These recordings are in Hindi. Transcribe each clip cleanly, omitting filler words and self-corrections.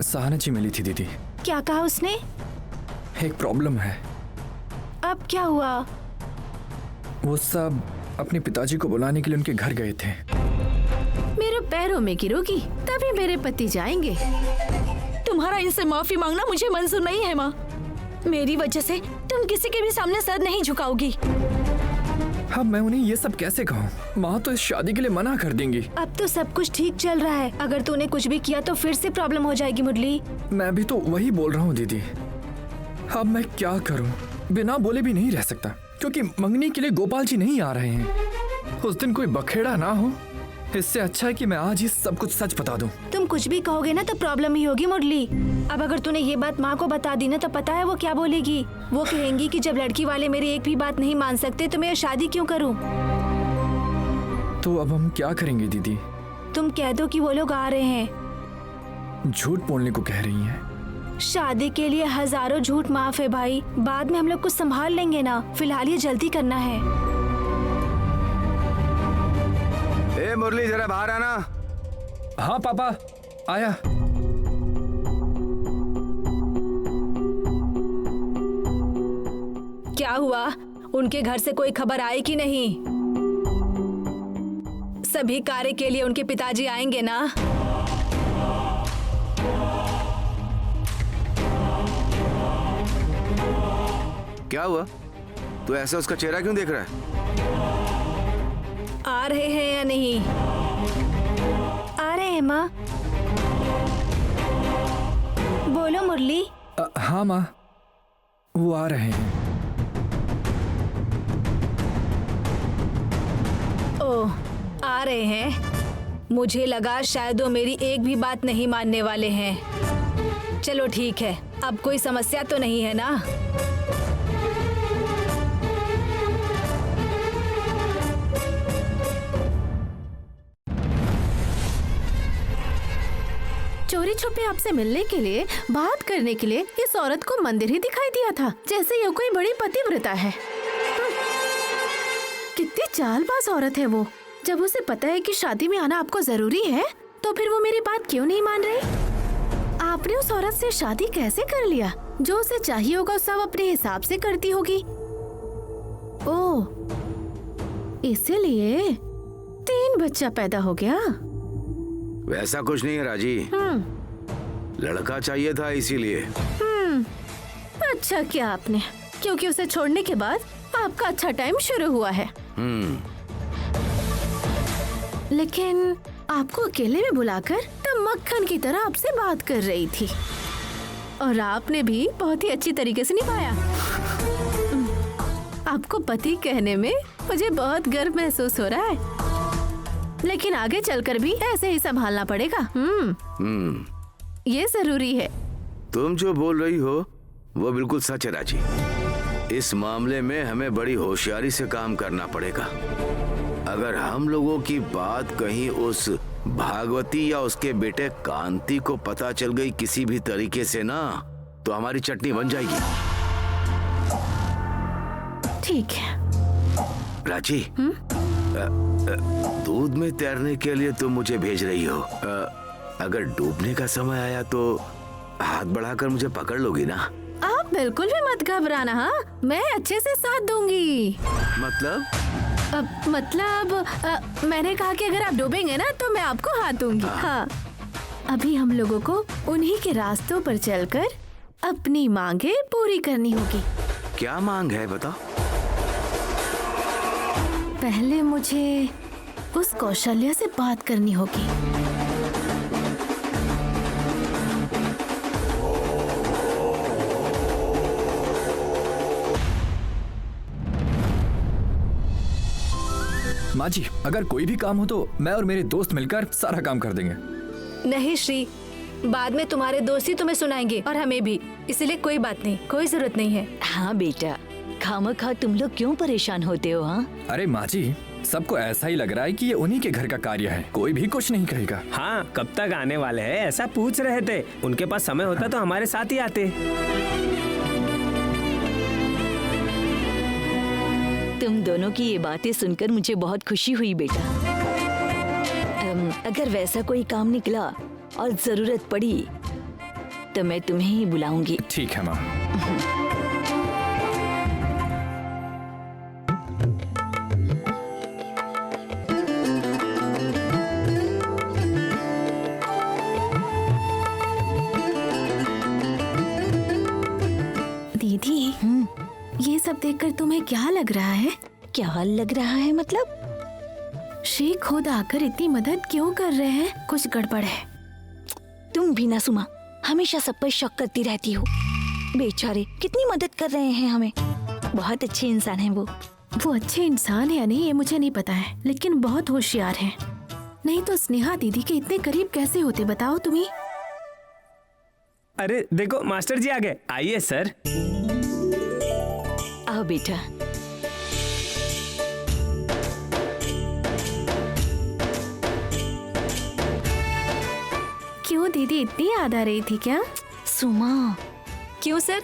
सहाना जी मिली थी दीदी। क्या कहा उसने? एक प्रॉब्लम है। अब क्या हुआ? वो सब अपने पिताजी को बुलाने के लिए उनके घर गए थे। मेरे पैरों में गिरोगी तभी मेरे पति जाएंगे। तुम्हारा इनसे माफी मांगना मुझे मंजूर नहीं है माँ। मेरी वजह से तुम किसी के भी सामने सर नहीं झुकाओगी। अब मैं उन्हें ये सब कैसे कहूँ? माँ तो इस शादी के लिए मना कर देंगी। अब तो सब कुछ ठीक चल रहा है, अगर तूने कुछ भी किया तो फिर से प्रॉब्लम हो जाएगी मुरली। मैं भी तो वही बोल रहा हूँ दीदी। अब मैं क्या करूँ? बिना बोले भी नहीं रह सकता, क्योंकि मंगनी के लिए गोपाल जी नहीं आ रहे हैं। उस दिन कोई बखेड़ा ना हो। इससे अच्छा है कि मैं आज ही सब कुछ सच बता दूं। तुम कुछ भी कहोगे ना तो प्रॉब्लम ही होगी मुरली। अब अगर तूने ये बात माँ को बता दी ना तो पता है वो क्या बोलेगी? वो कहेंगी कि जब लड़की वाले मेरी एक भी बात नहीं मान सकते तो मैं शादी क्यों करूँ? तो अब हम क्या करेंगे दीदी? तुम कह दो कि वो लोग आ रहे हैं। झूठ बोलने को कह रही हैं? शादी के लिए हजारों झूठ माफ है भाई, बाद में हम लोग कुछ संभाल लेंगे ना। फिलहाल ये जल्दी करना है। ए मुरली, जरा बाहर आना। हाँ पापा, आया। क्या हुआ? उनके घर से कोई खबर आई कि नहीं? सभी कार्य के लिए उनके पिताजी आएंगे ना? क्या हुआ? तू ऐसा उसका चेहरा क्यों देख रहा है? आ रहे हैं या नहीं? आ रहे हैं माँ। बोलो मुरली। हाँ माँ, वो आ रहे हैं। ओह, आ रहे हैं। मुझे लगा शायद वो मेरी एक भी बात नहीं मानने वाले हैं। चलो ठीक है, अब कोई समस्या तो नहीं है ना? चोरी छुपे आपसे मिलने के लिए, बात करने के लिए इस औरत को मंदिर ही दिखाई दिया था, जैसे ये कोई बड़ी पतिव्रता है। कितनी चालबाज औरत है वो। जब उसे पता है कि शादी में आना आपको जरूरी है, तो फिर वो मेरी बात क्यों नहीं मान रही? आपने उस औरत से शादी कैसे कर लिया? जो उसे चाहिए होगा सब अपने हिसाब से करती होगी। ओह, इसीलिए 3 बच्चा पैदा हो गया। वैसा कुछ नहीं है राजी। लड़का चाहिए था इसीलिए। अच्छा किया आपने, क्योंकि उसे छोड़ने के बाद आपका अच्छा टाइम शुरू हुआ है। लेकिन आपको अकेले में बुलाकर तब मक्खन की तरह आपसे बात कर रही थी, और आपने भी बहुत ही अच्छी तरीके से निभाया। आपको पति कहने में मुझे बहुत गर्व महसूस हो रहा है, लेकिन आगे चलकर भी ऐसे ही संभालना पड़ेगा। ये जरूरी है। तुम जो बोल रही हो वो बिल्कुल सच है राजी। इस मामले में हमें बड़ी होशियारी से काम करना पड़ेगा। अगर हम लोगों की बात कहीं उस भागवती या उसके बेटे कांति को पता चल गई किसी भी तरीके से ना, तो हमारी चटनी बन जाएगी। ठीक है राजी, दूध में तैरने के लिए तुम मुझे भेज रही हो। अगर डूबने का समय आया तो हाथ बढ़ाकर मुझे पकड़ लोगी ना? आप बिल्कुल भी मत घबराना। हाँ, मैं अच्छे से साथ दूंगी। मतलब मैंने कहा कि अगर आप डूबेंगे ना तो मैं आपको हाथ दूंगी। हाँ, अभी हम लोगों को उन्हीं के रास्तों पर चलकर अपनी मांगे पूरी करनी होगी। क्या मांग है बताओ? पहले मुझे उस कौशल्या से बात करनी होगी। माँ जी, अगर कोई भी काम हो तो मैं और मेरे दोस्त मिलकर सारा काम कर देंगे। नहीं श्री, बाद में तुम्हारे दोस्त ही तुम्हें सुनाएंगे और हमें भी, इसलिए कोई बात नहीं, कोई जरूरत नहीं है। हाँ बेटा, खामखा तुम लोग क्यों परेशान होते हो? हाँ, अरे माँ जी, सबको ऐसा ही लग रहा है कि ये उन्हीं के घर का कार्य है, कोई भी कुछ नहीं कहेगा। हाँ, कब तक आने वाले हैं ऐसा पूछ रहे थे। उनके पास समय होता तो हमारे साथ ही आते। तुम दोनों की ये बातें सुनकर मुझे बहुत खुशी हुई बेटा। अगर वैसा कोई काम निकला और जरूरत पड़ी तो मैं तुम्हें ही बुलाऊंगी। ठीक है माँ। दीदी, ये सब देखकर तुम्हें क्या लग रहा है? क्या लग रहा है मतलब? श्री खुद आकर इतनी मदद क्यों कर रहे हैं? कुछ गड़बड़ है। तुम भी ना सुमा, हमेशा सब पर शक करती रहती हो। बेचारे कितनी मदद कर रहे हैं हमें। बहुत अच्छे इंसान हैं वो। वो अच्छे इंसान है या नहीं ये मुझे नहीं पता है, लेकिन बहुत होशियार हैं। नहीं तो स्नेहा दीदी के इतने करीब कैसे होते बताओ तुम ही। अरे देखो मास्टर जी आ गए। आइए सर। आओ बेटा। क्यों दीदी, इतनी याद आ रही थी क्या? सुमा, क्यों सर,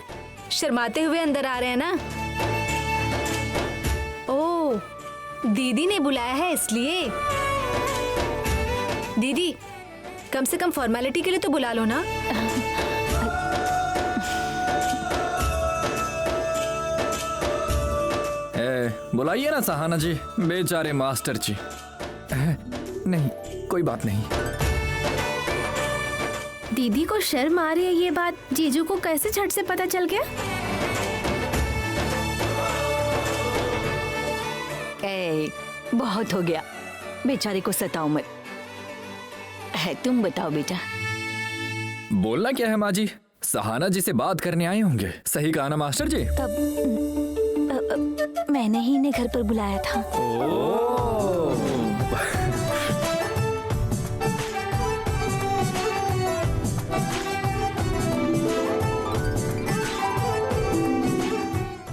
शर्माते हुए अंदर आ रहे हैं ना? ओह, दीदी ने बुलाया है इसलिए। दीदी, कम से कम फॉर्मेलिटी के लिए तो बुला लो ना। बुलाइए ना सहाना जी, बेचारे मास्टर जी। नहीं, कोई बात नहीं। दीदी को शर्म आ रही है ये बात जीजू को कैसे झट से पता चल गया? बहुत हो गया, बेचारे को सताओ मत। है तुम बताओ बेटा। बोलना क्या है माँ जी, सहाना जी से बात करने आए होंगे, सही कहा ना मास्टर जी? मैंने ही इन्हें घर पर बुलाया था।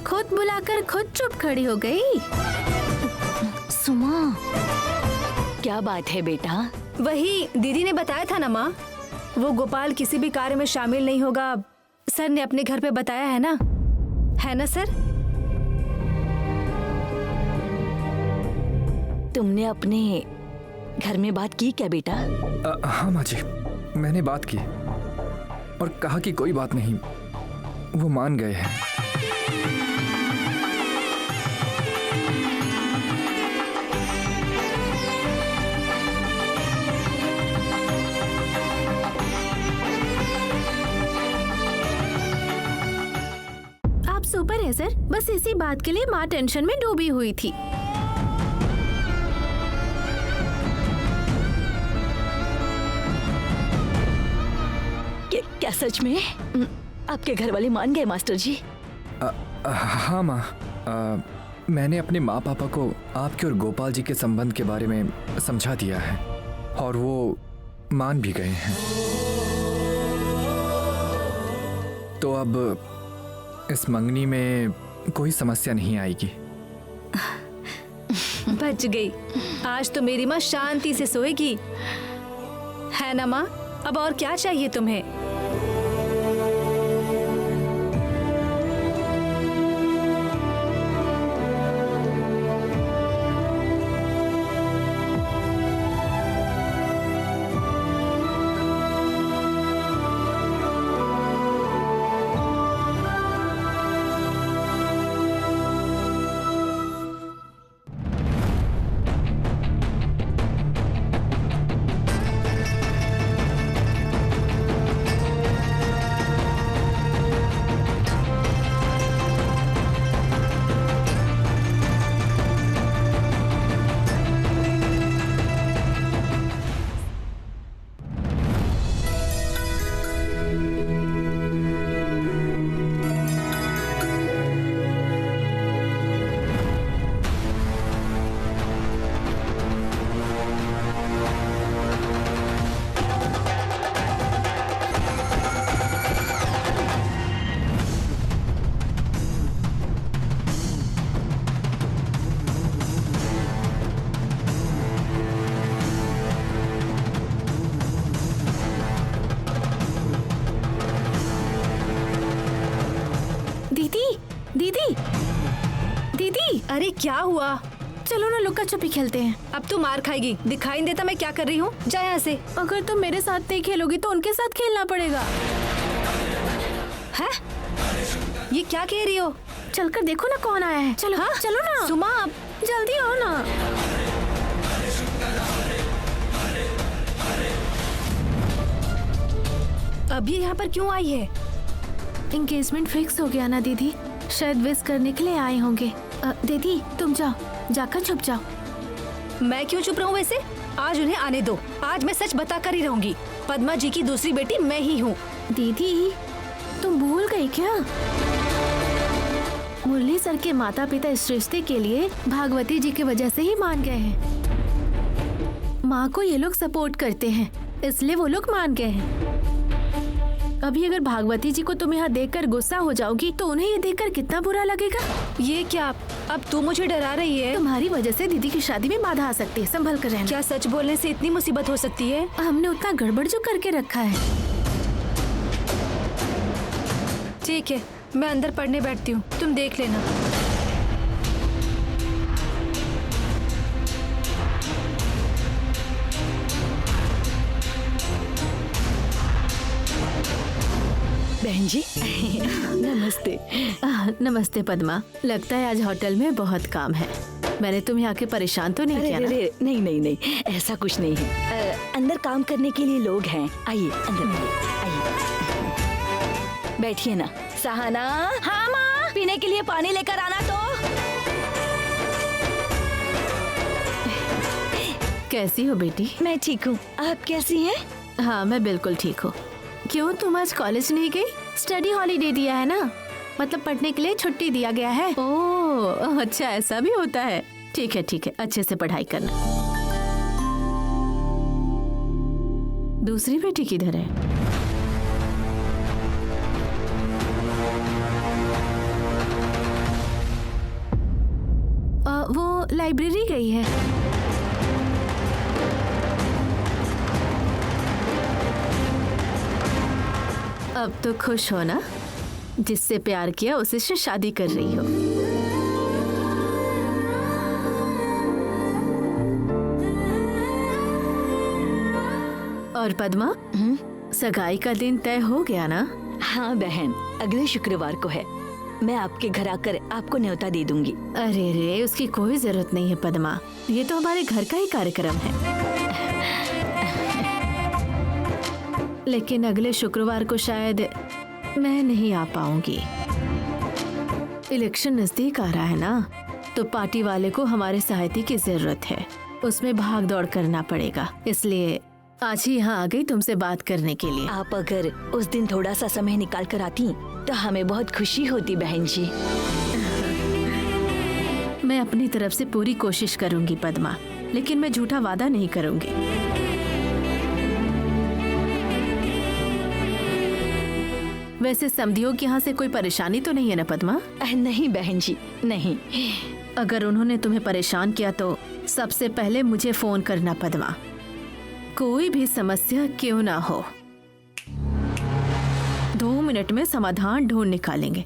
खुद बुलाकर खुद चुप खड़ी हो गई। सुमा, क्या बात है बेटा? वही दीदी ने बताया था ना माँ, वो गोपाल किसी भी कार्य में शामिल नहीं होगा। सर ने अपने घर पे बताया है ना सर? तुमने अपने घर में बात की क्या बेटा? हाँ माँ जी, मैंने बात की और कहा कि कोई बात नहीं, वो मान गए हैं। आप सुपर है सर, बस इसी बात के लिए माँ टेंशन में डूबी हुई थी। क्या सच में आपके घर वाले मान गए मास्टर जी? हाँ माँ, मैंने अपने माँ पापा को आपके और गोपाल जी के संबंध के बारे में समझा दिया है और वो मान भी गए हैं। तो अब इस मंगनी में कोई समस्या नहीं आएगी। बच गई, आज तो मेरी माँ शांति से सोएगी, है ना माँ? अब और क्या चाहिए तुम्हें? दीदी, दीदी, अरे क्या हुआ? चलो ना लुक्का छुपी खेलते हैं। अब तू मार खाएगी, दिखाई नहीं देता मैं क्या कर रही हूँ? जा यहाँ से। अगर तुम मेरे साथ नहीं खेलोगी तो उनके साथ खेलना पड़ेगा। है? ये क्या कह रही हो? चलकर देखो ना कौन आया है। चलो हाँ? चलो ना सुमा, आप जल्दी आओ ना। अब ये यहाँ पर क्यों आई है? एंगेजमेंट फिक्स हो गया ना दीदी, शायद विश करने के लिए आए होंगे। दीदी तुम जाओ, जाकर छुप जाओ। मैं क्यों चुप रहूं वैसे? आज उन्हें आने दो। आज मैं सच बता कर ही रहूंगी। पद्मा जी की दूसरी बेटी मैं ही हूँ। दीदी तुम भूल गई क्या? मुरली सर के माता पिता इस रिश्ते के लिए भागवती जी की वजह से ही मान गए हैं। माँ को ये लोग सपोर्ट करते हैं, इसलिए वो लोग मान गए हैं। अभी अगर भागवती जी को तुम यहाँ देखकर गुस्सा हो जाओगी तो उन्हें ये देखकर कितना बुरा लगेगा। ये क्या? अब तू मुझे डरा रही है? तुम्हारी वजह से दीदी की शादी में बाधा आ सकती है, संभल कर रहना। क्या सच बोलने से इतनी मुसीबत हो सकती है? हमने उतना गड़बड़ जो करके रखा है। ठीक है, मैं अंदर पढ़ने बैठती हूँ, तुम देख लेना। बहन जी नमस्ते। नमस्ते पद्मा, लगता है आज होटल में बहुत काम है। मैंने तुम्हें आके परेशान तो नहीं अरे किया ना? अरे नहीं नहीं नहीं, ऐसा कुछ नहीं है। अंदर काम करने के लिए लोग हैं। आइए अंदर आइए, बैठिए ना। सहाना। हाँ माँ, पीने के लिए पानी लेकर आना तो। कैसी हो बेटी? मैं ठीक हूँ, आप कैसी हैं? हाँ मैं बिल्कुल ठीक हूँ। क्यों तुम आज कॉलेज नहीं गई? स्टडी हॉलीडे दिया है ना, मतलब पढ़ने के लिए छुट्टी दिया गया है। ओह अच्छा, ऐसा भी होता है। ठीक है ठीक है, अच्छे से पढ़ाई करना। दूसरी बेटी किधर है? वो लाइब्रेरी गई है। अब तो खुश हो ना, जिससे प्यार किया उसी से शादी कर रही हो। और पद्मा, सगाई का दिन तय हो गया ना? हाँ बहन, अगले शुक्रवार को है। मैं आपके घर आकर आपको न्योता दे दूंगी। अरे रे, उसकी कोई जरूरत नहीं है पद्मा, ये तो हमारे घर का ही कार्यक्रम है। लेकिन अगले शुक्रवार को शायद मैं नहीं आ पाऊंगी। इलेक्शन नजदीक आ रहा है ना, तो पार्टी वाले को हमारे सहायता की जरूरत है। उसमें भाग दौड़ करना पड़ेगा, इसलिए आज ही यहाँ आ गई तुमसे बात करने के लिए। आप अगर उस दिन थोड़ा सा समय निकाल कर आती तो हमें बहुत खुशी होती बहन जी। मैं अपनी तरफ से पूरी कोशिश करूंगी पद्मा, लेकिन मैं झूठा वादा नहीं करूंगी। वैसे समधियों के यहाँ से कोई परेशानी तो नहीं है ना पद्मा? नहीं बहन जी, नहीं। अगर उन्होंने तुम्हें परेशान किया तो सबसे पहले मुझे फोन करना पद्मा, कोई भी समस्या क्यों ना हो। 2 मिनट में समाधान ढूंढ निकालेंगे।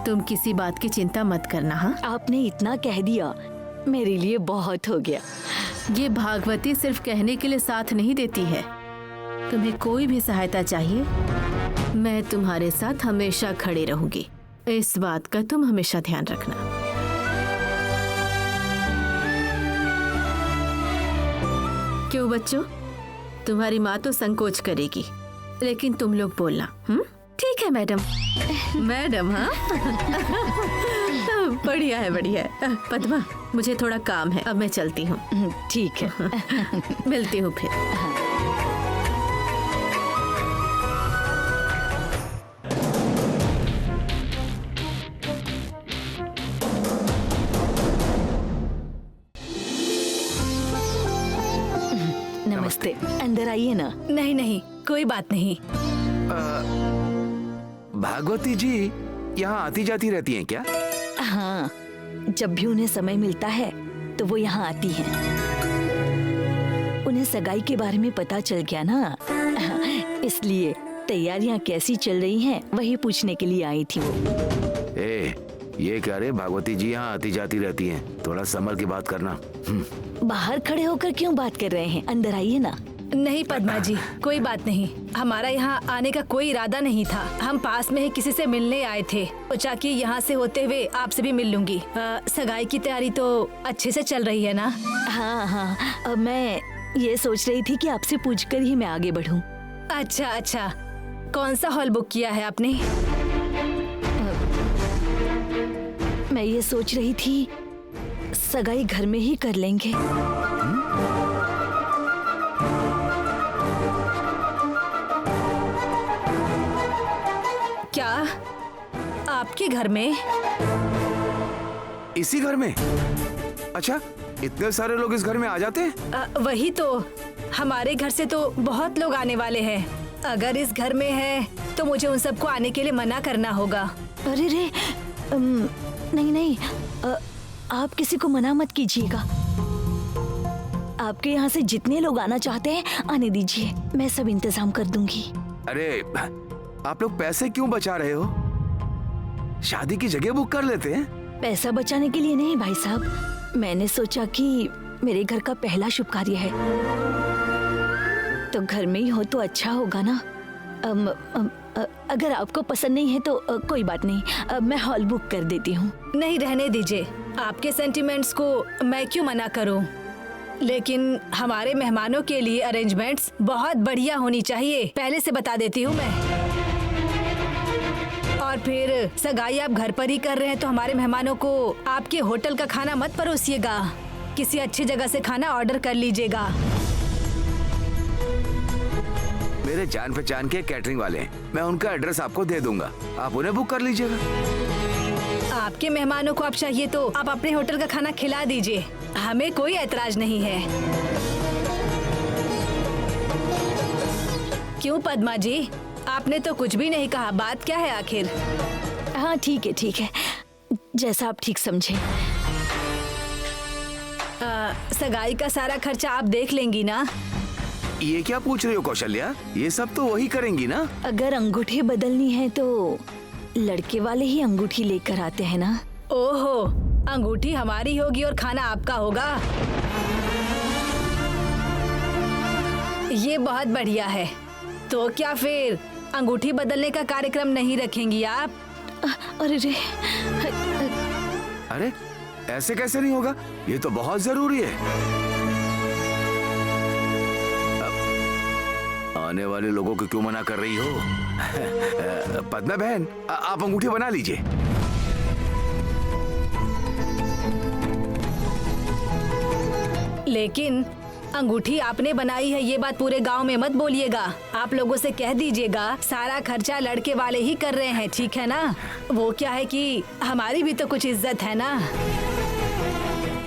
तुम किसी बात की चिंता मत करना। हाँ, आपने इतना कह दिया, मेरे लिए बहुत हो गया। ये भागवती सिर्फ कहने के लिए साथ नहीं देती है। तुम्हें कोई भी सहायता चाहिए, मैं तुम्हारे साथ हमेशा खड़ी रहूंगी। इस बात का तुम हमेशा ध्यान रखना। क्यों बच्चों, तुम्हारी माँ तो संकोच करेगी, लेकिन तुम लोग बोलना। ठीक है मैडम। मैडम हाँ। बढ़िया है बढ़िया है। पद्मा, मुझे थोड़ा काम है, अब मैं चलती हूँ। ठीक है। मिलती हूँ फिर। नमस्ते, अंदर आइए ना। नहीं नहीं, कोई बात नहीं। भागवती जी यहाँ आती जाती रहती हैं क्या? हाँ, जब भी उन्हें समय मिलता है तो वो यहाँ आती हैं। उन्हें सगाई के बारे में पता चल गया ना, इसलिए तैयारियां कैसी चल रही हैं वही पूछने के लिए आई थी वो। ये क्या रे, भागवती जी यहाँ आती जाती रहती हैं, थोड़ा संभल के बात करना। बाहर खड़े होकर क्यों बात कर रहे हैं? अंदर आइए ना। नहीं पद्मा जी, कोई बात नहीं। हमारा यहाँ आने का कोई इरादा नहीं था। हम पास में ही किसी से मिलने आए थे। सोचा कि यहाँ से होते हुए आपसे भी मिल लूंगी। सगाई की तैयारी तो अच्छे से चल रही है ना? हाँ हाँ, मैं ये सोच रही थी कि आपसे पूछकर ही मैं आगे बढ़ूं। अच्छा अच्छा, कौन सा हॉल बुक किया है आपने? मैं ये सोच रही थी सगाई घर में ही कर लेंगे। क्या आपके घर में? इसी घर में? अच्छा, इतने सारे लोग इस घर में आ जाते हैं? वही तो, हमारे घर से तो बहुत लोग आने वाले हैं। अगर इस घर में है तो मुझे उन सबको आने के लिए मना करना होगा। अरे रे, नहीं नहीं, आप किसी को मना मत कीजिएगा। आपके यहाँ से जितने लोग आना चाहते हैं आने दीजिए, मैं सब इंतजाम कर दूंगी। अरे आप लोग पैसे क्यों बचा रहे हो? शादी की जगह बुक कर लेते हैं। पैसा बचाने के लिए नहीं भाई साहब, मैंने सोचा कि मेरे घर का पहला शुभ कार्य है तो घर में ही हो तो अच्छा होगा ना। अगर आपको पसंद नहीं है तो कोई बात नहीं, मैं हॉल बुक कर देती हूँ। नहीं, रहने दीजिए। आपके सेंटिमेंट्स को मैं क्यों मना करूं? लेकिन हमारे मेहमानों के लिए अरेंजमेंट्स बहुत बढ़िया होनी चाहिए, पहले से बता देती हूँ मैं। और फिर सगाई आप घर पर ही कर रहे हैं तो हमारे मेहमानों को आपके होटल का खाना मत परोसिएगा, किसी अच्छी जगह से खाना ऑर्डर कर लीजिएगा। मेरे जान पहचान के कैटरिंग वाले हैं, मैं उनका एड्रेस आपको दे दूंगा, आप उन्हें बुक कर लीजिएगा। आपके मेहमानों को आप चाहिए तो आप अपने होटल का खाना खिला दीजिए, हमें कोई ऐतराज नहीं है। क्यों पद्मा जी, आपने तो कुछ भी नहीं कहा, बात क्या है आखिर? हाँ ठीक है, जैसा आप ठीक समझे। सगाई का सारा खर्चा आप देख लेंगी ना? ये क्या पूछ रही हो कौशल्या, ये सब तो वही करेंगी ना? अगर अंगूठी बदलनी है तो लड़के वाले ही अंगूठी लेकर आते हैं ना। ओहो, अंगूठी हमारी होगी और खाना आपका होगा, ये बहुत बढ़िया है। तो क्या फिर अंगूठी बदलने का कार्यक्रम नहीं रखेंगी आप? अरे रे, अरे ऐसे कैसे नहीं होगा, ये तो बहुत जरूरी है। आने वाले लोगों को क्यों मना कर रही हो? पद्मा बहन, आप अंगूठी बना लीजिए। लेकिन अंगूठी आपने बनाई है ये बात पूरे गांव में मत बोलिएगा। आप लोगों से कह दीजिएगा सारा खर्चा लड़के वाले ही कर रहे हैं, ठीक है ना? वो क्या है कि हमारी भी तो कुछ इज्जत है ना।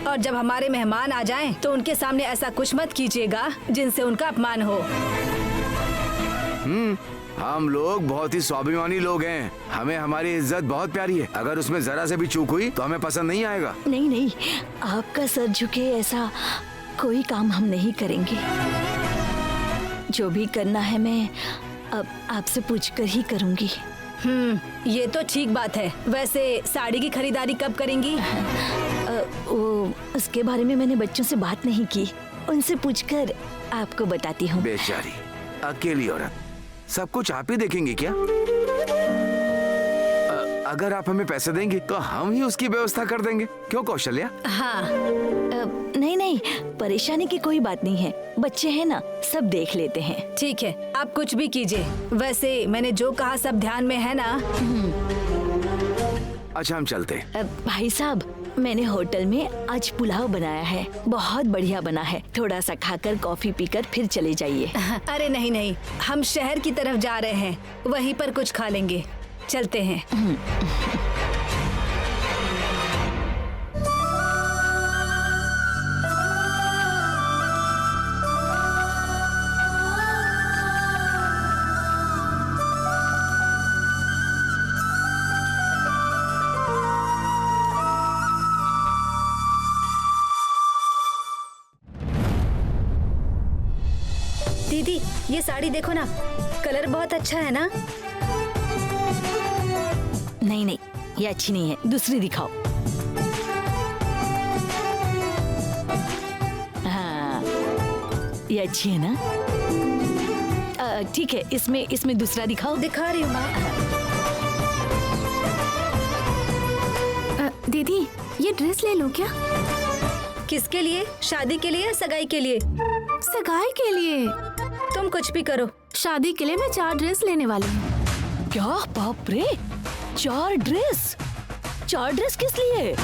और जब हमारे मेहमान आ जाएं तो उनके सामने ऐसा कुछ मत कीजिएगा जिनसे उनका अपमान हो। हम लोग बहुत ही स्वाभिमानी लोग हैं, हमें हमारी इज्जत बहुत प्यारी है। अगर उसमें जरा से भी चूक हुई तो हमें पसंद नहीं आएगा। नहीं, आपका सर झुके ऐसा कोई काम हम नहीं करेंगे। जो भी करना है मैं अब आपसे पूछकर ही करूंगी। ये तो ठीक बात है। वैसे साड़ी की खरीदारी कब करेंगी? वो उसके बारे में मैंने बच्चों से बात नहीं की, उनसे पूछकर आपको बताती हूँ। बेचारी अकेली औरत, सब कुछ आप ही देखेंगी क्या? अगर आप हमें पैसे देंगी तो हम ही उसकी व्यवस्था कर देंगे, क्यों कौशल्या? हाँ। नहीं, परेशानी की कोई बात नहीं है, बच्चे हैं ना, सब देख लेते हैं। ठीक है, आप कुछ भी कीजिए। वैसे मैंने जो कहा सब ध्यान में है ना? अच्छा हम चलते हैं। भाई साहब, मैंने होटल में आज पुलाव बनाया है, बहुत बढ़िया बना है। थोड़ा सा खाकर कॉफी पीकर फिर चले जाइए। अरे नहीं, हम शहर की तरफ जा रहे हैं, वहीं पर कुछ खा लेंगे, चलते हैं। दीदी, ये साड़ी देखो ना, कलर बहुत अच्छा है ना? नहीं, ये अच्छी नहीं है, दूसरी दिखाओ। हाँ, ये अच्छी है ना? ठीक है, इसमें दूसरा दिखाओ। दिखा रही हूँ माँ। दीदी ये ड्रेस ले लो क्या? किसके लिए? शादी के लिए, सगाई के लिए? सगाई के लिए। तुम कुछ भी करो। शादी के लिए मैं 4 ड्रेस लेने वाली हूँ। क्या बाप रे, 4 ड्रेस? 4 ड्रेस किस लिए?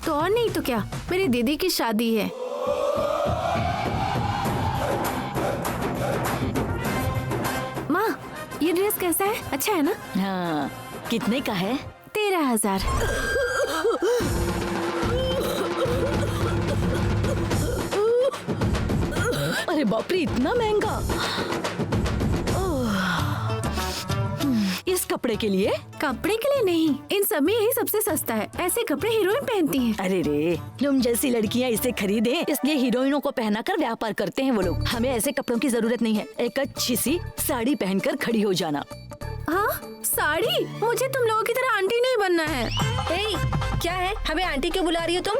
तो और नहीं तो क्या, मेरी दीदी की शादी है। माँ ये ड्रेस कैसा है? अच्छा है ना? हाँ, कितने का है? 13,000। अरे बाप रे, इतना महंगा? इस कपड़े के लिए? कपड़े के लिए नहीं, इन सब में यही सबसे सस्ता है। ऐसे कपड़े हीरोइन पहनती हैं। अरे रे, तुम जैसी लड़कियां इसे खरीदे इसलिए हीरोइनों को पहनाकर व्यापार करते हैं वो लोग। हमें ऐसे कपड़ों की जरूरत नहीं है। एक अच्छी सी साड़ी पहनकर खड़ी हो जाना। हाँ साड़ी? मुझे तुम लोगों की तरह आंटी नहीं बनना है। ए, क्या है? हमें आंटी क्यों बुला रही हो तुम?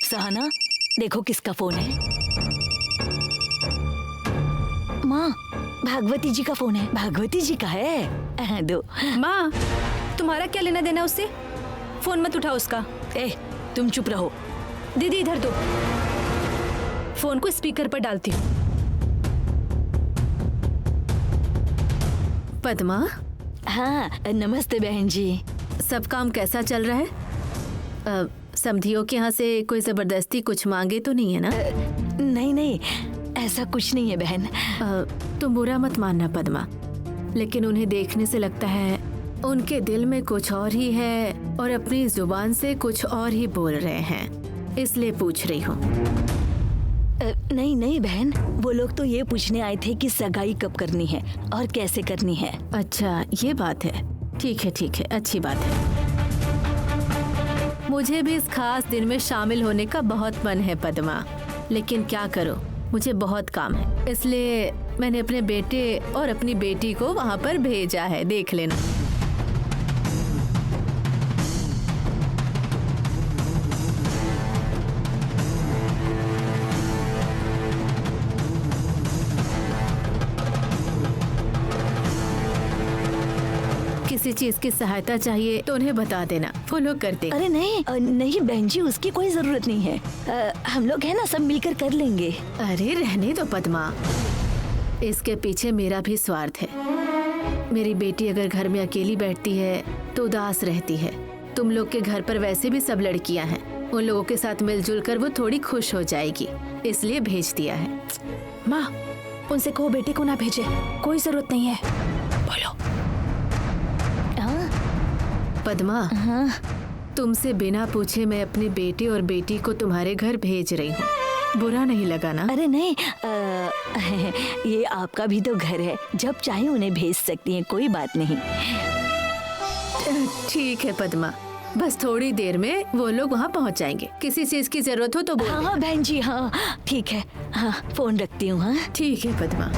सहाना, देखो किसका फोन है। माँ, भागवती जी का फोन है। भागवती जी का है। दो। माँ तुम्हारा क्या लेना देना उससे? फोन मत उठाओ उसका। ए, तुम चुप रहो। दीदी इधर दो। फोन को स्पीकर पर डालती हूँ। पद्मा। हाँ, नमस्ते बहन जी। सब काम कैसा चल रहा है? समधियों के यहाँ से कोई जबरदस्ती कुछ मांगे तो नहीं है ना? नहीं नहीं, ऐसा कुछ नहीं है बहन। तुम बुरा मत मानना पद्मा, लेकिन उन्हें देखने से लगता है उनके दिल में कुछ और ही है और अपनी जुबान से कुछ और ही बोल रहे हैं, इसलिए पूछ रही हूँ। नहीं नहीं बहन, वो लोग तो ये पूछने आए थे कि सगाई कब करनी है और कैसे करनी है। अच्छा ये बात है। ठीक है, अच्छी बात है। मुझे भी इस खास दिन में शामिल होने का बहुत मन है पद्मा, लेकिन क्या करूं, मुझे बहुत काम है, इसलिए मैंने अपने बेटे और अपनी बेटी को वहां पर भेजा है। देख लेना। किसी चीज की सहायता चाहिए तो उन्हें बता देना, वो लोग कर देंगे। अरे नहीं नहीं बहन जी, उसकी कोई जरूरत नहीं है। हम लोग है ना, सब मिलकर कर लेंगे। अरे रहने दो पद्मा, इसके पीछे मेरा भी स्वार्थ है। मेरी बेटी अगर घर में अकेली बैठती है तो उदास रहती है। तुम लोग के घर पर वैसे भी सब लड़कियां हैं, उन लोगों के साथ मिलजुल कर वो थोड़ी खुश हो जाएगी, इसलिए भेज दिया है। माँ उनसे कहो बेटे को ना भेजे, कोई जरूरत नहीं है। बोलो। पद्मा, तुमसे बिना पूछे मैं अपनी बेटी और बेटी को तुम्हारे घर भेज रही हूँ, बुरा नहीं लगा ना? अरे नहीं, ये आपका भी तो घर है, जब चाहे उन्हें भेज सकती हैं, कोई बात नहीं। ठीक है पद्मा, बस थोड़ी देर में वो लोग वहाँ पहुँच जाएंगे। किसी चीज की जरूरत हो तो बोल। हाँ बहन जी, हाँ ठीक है। हाँ, फोन रखती हूँ। हाँ ठीक है पद्मा।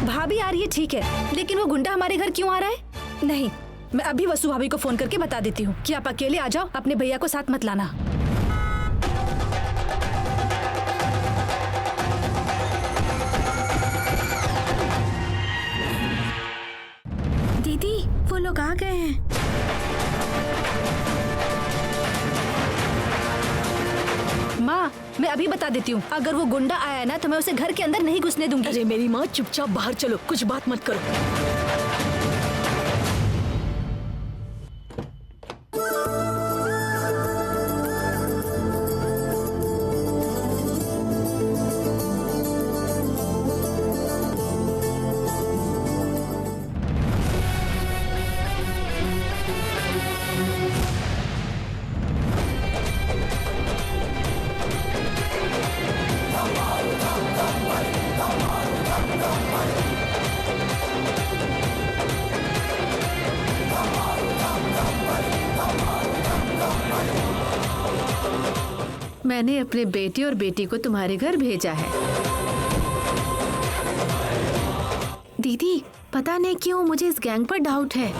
भाभी आ रही है ठीक है, लेकिन वो गुंडा हमारे घर क्यों आ रहा है? नहीं, मैं अभी वसु भाभी को फोन करके बता देती हूँ कि आप अकेले आ जाओ, अपने भैया को साथ मत लाना। दीदी वो लोग आ गए हैं। माँ मैं अभी बता देती हूँ, अगर वो गुंडा आया ना तो मैं उसे घर के अंदर नहीं घुसने दूंगी। अरे मेरी माँ, चुपचाप बाहर चलो, कुछ बात मत करो। मैंने अपने बेटे और बेटी को तुम्हारे घर भेजा है। दीदी पता नहीं क्यों मुझे इस गैंग पर डाउट है।